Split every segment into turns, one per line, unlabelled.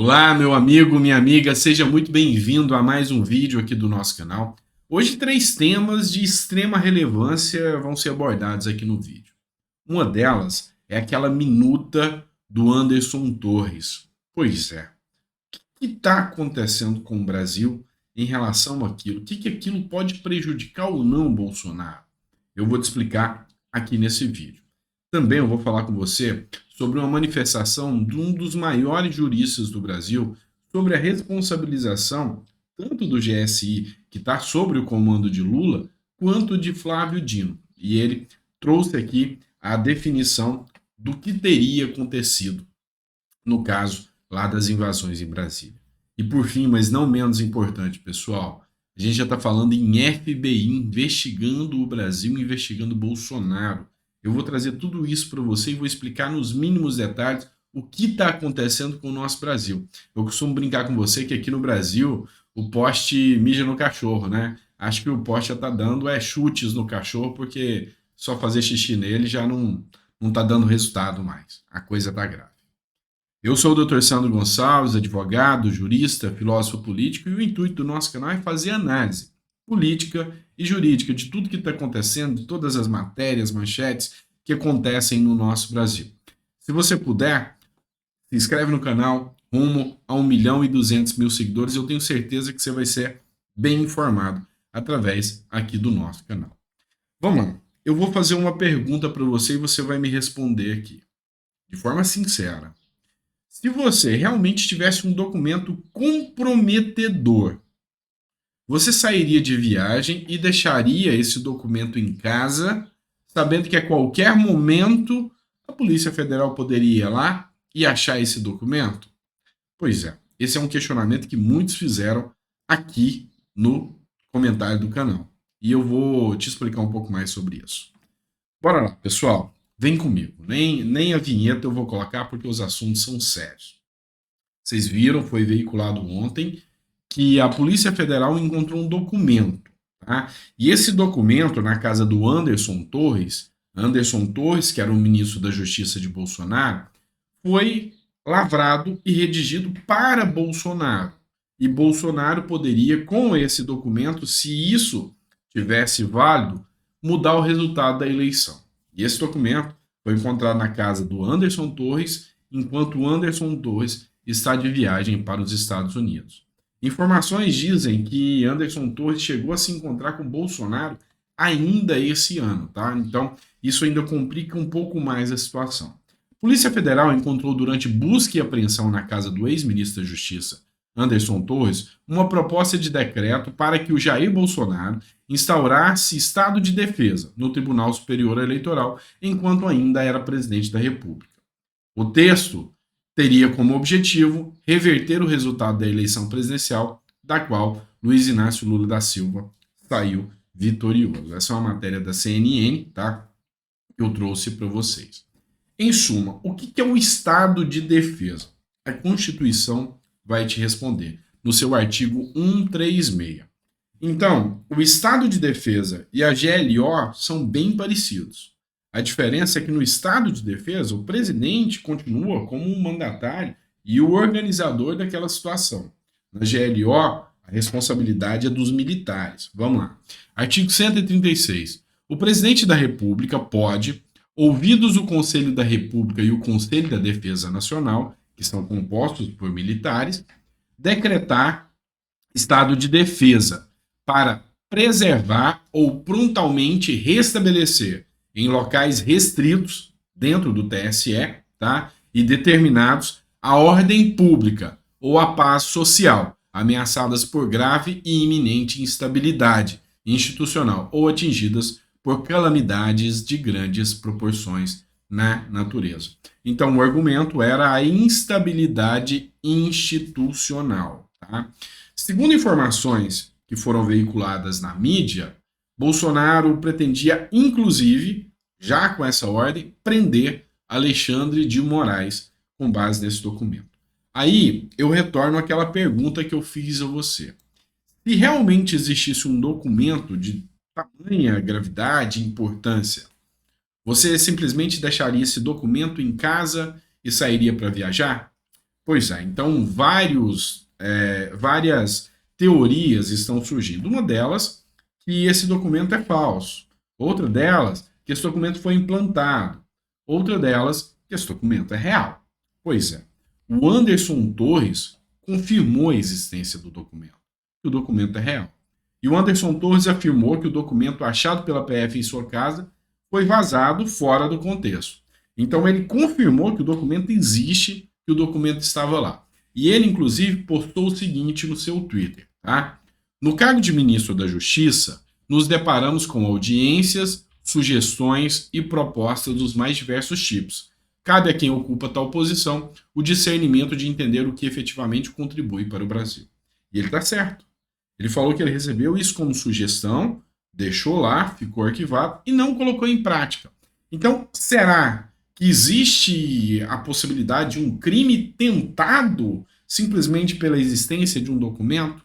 Olá, meu amigo, minha amiga, seja muito bem-vindo a mais um vídeo aqui do nosso canal. Hoje, três temas de extrema relevância vão ser abordados aqui no vídeo. Uma delas é aquela minuta do Anderson Torres. Pois é, o que está acontecendo com o Brasil em relação àquilo? O que aquilo pode prejudicar ou não o Bolsonaro? Eu vou te explicar aqui nesse vídeo. Também eu vou falar com você sobre uma manifestação de um dos maiores juristas do Brasil sobre a responsabilização tanto do GSI, que está sobre o comando de Lula, quanto de Flávio Dino. E ele trouxe aqui a definição do que teria acontecido no caso lá das invasões em Brasília. E por fim, mas não menos importante, pessoal, a gente já está falando em FBI investigando o Brasil, investigando o Bolsonaro. Eu vou trazer tudo isso para você e vou explicar nos mínimos detalhes o que está acontecendo com o nosso Brasil. Eu costumo brincar com você que aqui no Brasil o poste mija no cachorro, né? Acho que o poste já está dando chutes no cachorro porque só fazer xixi nele já não está dando resultado mais. A coisa está grave. Eu sou o Dr. Sandro Gonçalves, advogado, jurista, filósofo político, e o intuito do nosso canal é fazer análise política e jurídica de tudo que está acontecendo, de todas as matérias, manchetes que acontecem no nosso Brasil. Se você puder, se inscreve no canal, rumo a 1.200.000 seguidores, eu tenho certeza que você vai ser bem informado através aqui do nosso canal. Vamos lá, eu vou fazer uma pergunta para você e você vai me responder aqui, de forma sincera. Se você realmente tivesse um documento comprometedor, você sairia de viagem e deixaria esse documento em casa, sabendo que a qualquer momento a Polícia Federal poderia ir lá e achar esse documento? Pois é, esse é um questionamento que muitos fizeram aqui no comentário do canal. E eu vou te explicar um pouco mais sobre isso. Bora lá, pessoal. Vem comigo. Nem a vinheta eu vou colocar porque os assuntos são sérios. Vocês viram, foi veiculado ontem, que a Polícia Federal encontrou um documento. Tá? E esse documento, na casa do Anderson Torres, que era o ministro da Justiça de Bolsonaro, foi lavrado e redigido para Bolsonaro. E Bolsonaro poderia, com esse documento, se isso tivesse válido, mudar o resultado da eleição. E esse documento foi encontrado na casa do Anderson Torres, enquanto o Anderson Torres está de viagem para os Estados Unidos. Informações dizem que Anderson Torres chegou a se encontrar com Bolsonaro ainda esse ano, tá? Então, isso ainda complica um pouco mais a situação. A Polícia Federal encontrou durante busca e apreensão na casa do ex-ministro da Justiça, Anderson Torres, uma proposta de decreto para que o Jair Bolsonaro instaurasse estado de defesa no Tribunal Superior Eleitoral enquanto ainda era presidente da República. O texto teria como objetivo reverter o resultado da eleição presidencial, da qual Luiz Inácio Lula da Silva saiu vitorioso. Essa é uma matéria da CNN, tá? Que eu trouxe para vocês. Em suma, o que é o estado de defesa? A Constituição vai te responder no seu artigo 136. Então, o estado de defesa e a GLO são bem parecidos. A diferença é que no estado de defesa, o presidente continua como um mandatário e o organizador daquela situação. Na GLO, a responsabilidade é dos militares. Vamos lá. Artigo 136. O presidente da República pode, ouvidos o Conselho da República e o Conselho da Defesa Nacional, que são compostos por militares, decretar estado de defesa para preservar ou prontamente restabelecer em locais restritos dentro do TSE, tá? E determinados a ordem pública ou a paz social, ameaçadas por grave e iminente instabilidade institucional ou atingidas por calamidades de grandes proporções na natureza. Então, o argumento era a instabilidade institucional. Tá? Segundo informações que foram veiculadas na mídia, Bolsonaro pretendia, inclusive, já com essa ordem, prender Alexandre de Moraes com base nesse documento. Aí eu retorno àquela pergunta que eu fiz a você. Se realmente existisse um documento de tamanha gravidade e importância, você simplesmente deixaria esse documento em casa e sairia para viajar? Pois é, então várias teorias estão surgindo. Uma delas, que esse documento é falso. Outra delas, que esse documento foi implantado. Outra delas, que esse documento é real. Pois é, o Anderson Torres confirmou a existência do documento, que o documento é real. E o Anderson Torres afirmou que o documento achado pela PF em sua casa foi vazado fora do contexto. Então ele confirmou que o documento existe, que o documento estava lá. E ele, inclusive, postou o seguinte no seu Twitter, tá? No cargo de ministro da Justiça, nos deparamos com audiências, sugestões e propostas dos mais diversos tipos. Cabe a quem ocupa tal posição o discernimento de entender o que efetivamente contribui para o Brasil. E ele está certo. Ele falou que ele recebeu isso como sugestão, deixou lá, ficou arquivado e não colocou em prática. Então, será que existe a possibilidade de um crime tentado simplesmente pela existência de um documento?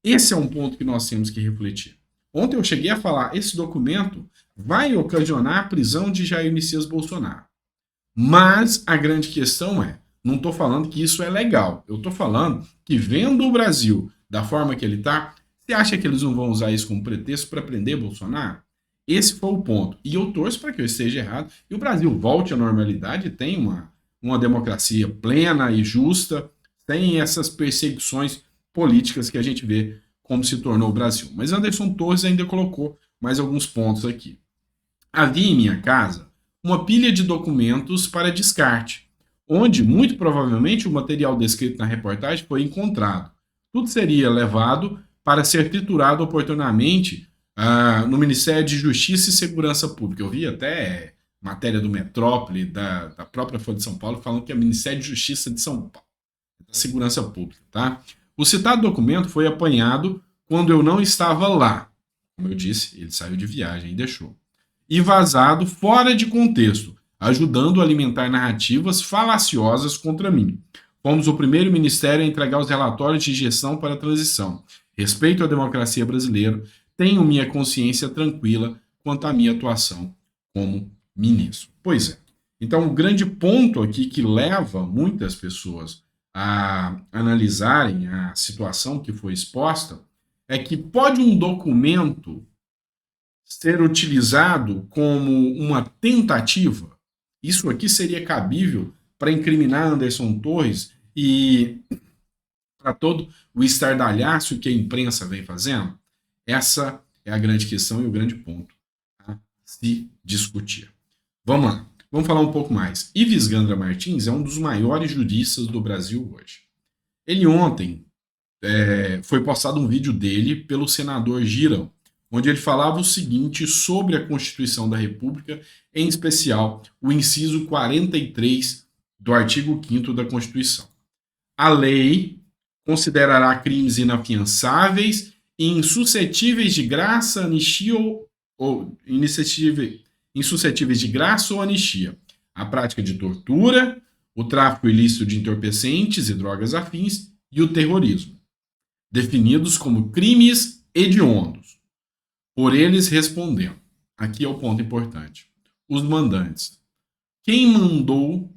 Esse é um ponto que nós temos que refletir. Ontem eu cheguei a falar, esse documento vai ocasionar a prisão de Jair Messias Bolsonaro. Mas a grande questão é, não estou falando que isso é legal, eu estou falando que vendo o Brasil da forma que ele está, você acha que eles não vão usar isso como pretexto para prender Bolsonaro? Esse foi o ponto. E eu torço para que eu esteja errado e o Brasil volte à normalidade e tenha uma democracia plena e justa, sem essas perseguições políticas que a gente vê como se tornou o Brasil. Mas Anderson Torres ainda colocou mais alguns pontos aqui. Havia em minha casa uma pilha de documentos para descarte, onde, muito provavelmente, o material descrito na reportagem foi encontrado. Tudo seria levado para ser triturado oportunamente no Ministério de Justiça e Segurança Pública. Eu vi até matéria do Metrópole, da própria Folha de São Paulo, falando que é Ministério de Justiça de São Paulo, da Segurança Pública, tá? O citado documento foi apanhado quando eu não estava lá. Como eu disse, ele saiu de viagem e deixou. E vazado fora de contexto, ajudando a alimentar narrativas falaciosas contra mim. Fomos o primeiro ministério a entregar os relatórios de gestão para a transição. Respeito à democracia brasileira, tenho minha consciência tranquila quanto à minha atuação como ministro. Pois é. Então, o grande ponto aqui que leva muitas pessoas a analisarem a situação que foi exposta é que pode um documento ser utilizado como uma tentativa. Isso aqui seria cabível para incriminar Anderson Torres e para todo o estardalhaço que a imprensa vem fazendo? Essa é a grande questão e o grande ponto a se discutir. Vamos lá, vamos falar um pouco mais. Ives Gandra Martins é um dos maiores juristas do Brasil hoje. Ele ontem foi postado um vídeo dele pelo senador Girão, onde ele falava o seguinte sobre a Constituição da República, em especial o inciso 43 do artigo 5º da Constituição. A lei considerará crimes inafiançáveis e insuscetíveis de graça, anistia ou insuscetíveis de graça ou anistia. A prática de tortura, o tráfico ilícito de entorpecentes e drogas afins e o terrorismo, definidos como crimes hediondos. Por eles respondendo. Aqui é o ponto importante. Os mandantes. Quem mandou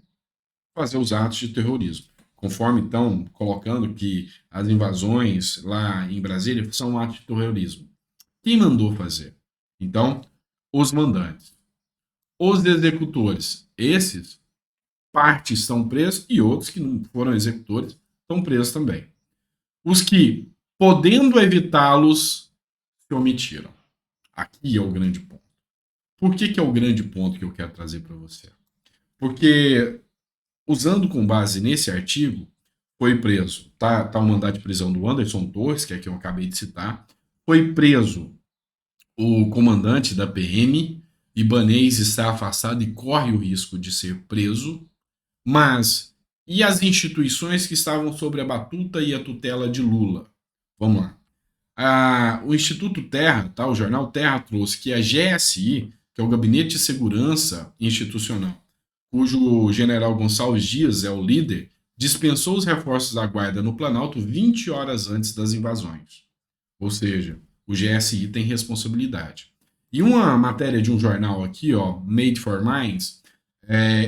fazer os atos de terrorismo? Conforme estão colocando que as invasões lá em Brasília são atos de terrorismo. Quem mandou fazer? Então, os mandantes. Os executores. Esses, partes estão presos e outros que não foram executores estão presos também. Os que, podendo evitá-los, se omitiram. Aqui é o grande ponto. Por que é o grande ponto que eu quero trazer para você? Porque, usando com base nesse artigo, foi preso, tá o mandado de prisão do Anderson Torres, que é quem eu acabei de citar, foi preso o comandante da PM, Ibanez está afastado e corre o risco de ser preso, mas e as instituições que estavam sob a batuta e a tutela de Lula? Vamos lá. O Instituto Terra, tá, o jornal Terra trouxe que a GSI, que é o Gabinete de Segurança Institucional, cujo general Gonçalves Dias é o líder, dispensou os reforços da guarda no Planalto 20 horas antes das invasões. Ou seja, o GSI tem responsabilidade. E uma matéria de um jornal aqui, ó, Made for Minds,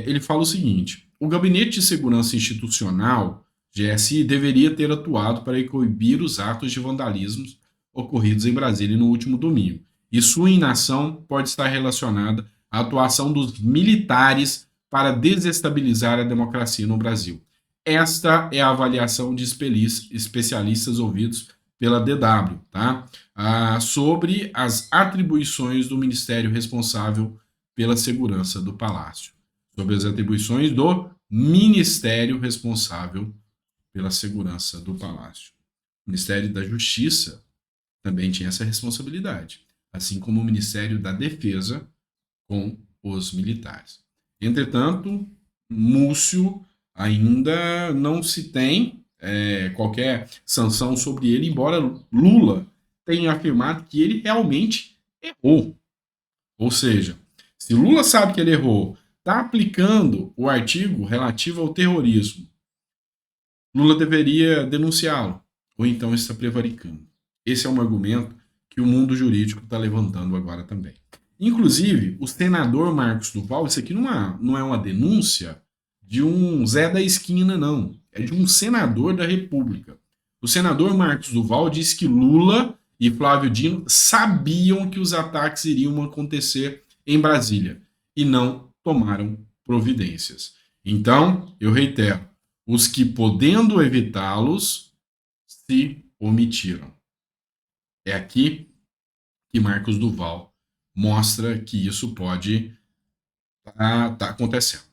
ele fala o seguinte: o Gabinete de Segurança Institucional GSI deveria ter atuado para coibir os atos de vandalismo ocorridos em Brasília no último domingo. E sua inação pode estar relacionada à atuação dos militares para desestabilizar a democracia no Brasil. Esta é a avaliação de especialistas ouvidos pela DW, tá? Sobre as atribuições do ministério responsável pela segurança do Palácio. Sobre as atribuições do ministério responsável pela segurança do Palácio. O Ministério da Justiça também tinha essa responsabilidade, assim como o Ministério da Defesa com os militares. Entretanto, Múcio ainda não se tem qualquer sanção sobre ele, embora Lula tenha afirmado que ele realmente errou. Ou seja, se Lula sabe que ele errou, está aplicando o artigo relativo ao terrorismo, Lula deveria denunciá-lo, ou então está prevaricando. Esse é um argumento que o mundo jurídico está levantando agora também. Inclusive, o senador Marcos Duval, isso aqui não é uma denúncia de um Zé da esquina, não. É de um senador da República. O senador Marcos Duval disse que Lula e Flávio Dino sabiam que os ataques iriam acontecer em Brasília e não tomaram providências. Então, eu reitero, os que podendo evitá-los se omitiram. É aqui que Marcos Duval mostra que isso pode tá acontecendo.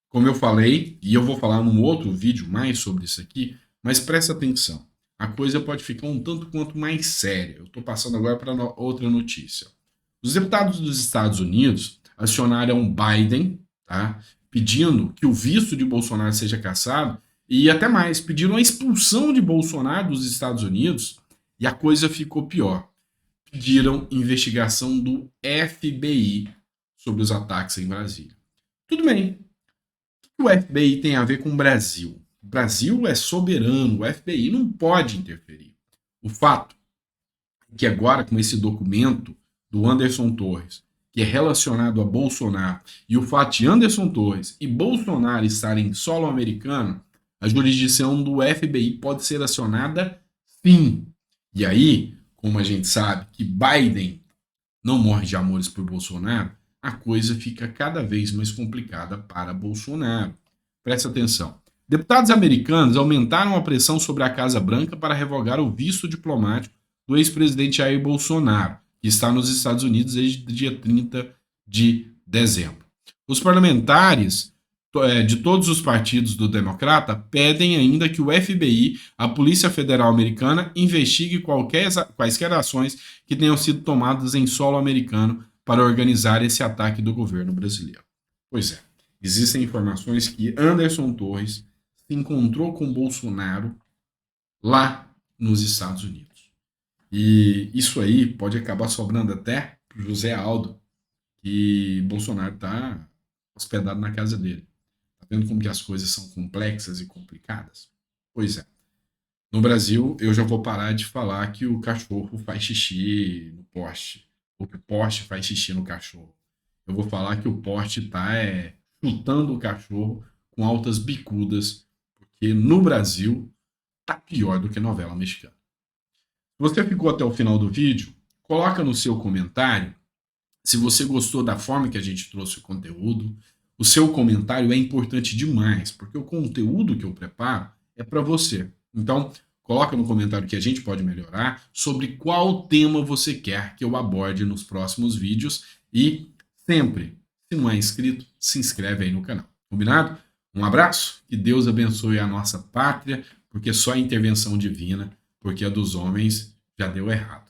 Como eu falei, e eu vou falar num outro vídeo mais sobre isso aqui, mas presta atenção. A coisa pode ficar um tanto quanto mais séria. Eu estou passando agora para outra notícia. Os deputados dos Estados Unidos acionaram Biden, tá, pedindo que o visto de Bolsonaro seja cassado e até mais, pediram a expulsão de Bolsonaro dos Estados Unidos e a coisa ficou pior. Pediram investigação do FBI sobre os ataques em Brasília. Tudo bem. O que o FBI tem a ver com o Brasil? O Brasil é soberano, o FBI não pode interferir. O fato é que agora, com esse documento do Anderson Torres, que é relacionado a Bolsonaro, e o fato de Anderson Torres e Bolsonaro estarem em solo americano, a jurisdição do FBI pode ser acionada sim. E aí, como a gente sabe que Biden não morre de amores por Bolsonaro, a coisa fica cada vez mais complicada para Bolsonaro. Presta atenção. Deputados americanos aumentaram a pressão sobre a Casa Branca para revogar o visto diplomático do ex-presidente Jair Bolsonaro, que está nos Estados Unidos desde o dia 30 de dezembro. Os parlamentares de todos os partidos do Democrata pedem ainda que o FBI, a Polícia Federal Americana, investigue quaisquer ações que tenham sido tomadas em solo americano para organizar esse ataque do governo brasileiro. Pois é, existem informações que Anderson Torres se encontrou com Bolsonaro lá nos Estados Unidos. E isso aí pode acabar sobrando até para José Aldo, que Bolsonaro está hospedado na casa dele. Vendo como que as coisas são complexas e complicadas? Pois é. No Brasil, eu já vou parar de falar que o cachorro faz xixi no poste, ou que o poste faz xixi no cachorro. Eu vou falar que o poste está chutando o cachorro com altas bicudas, porque no Brasil tá pior do que novela mexicana. Se você ficou até o final do vídeo, coloca no seu comentário se você gostou da forma que a gente trouxe o conteúdo. O seu comentário é importante demais, porque o conteúdo que eu preparo é para você. Então, coloca no comentário que a gente pode melhorar, sobre qual tema você quer que eu aborde nos próximos vídeos. E sempre, se não é inscrito, se inscreve aí no canal. Combinado? Um abraço, que Deus abençoe a nossa pátria, porque só a intervenção divina, porque a dos homens já deu errado.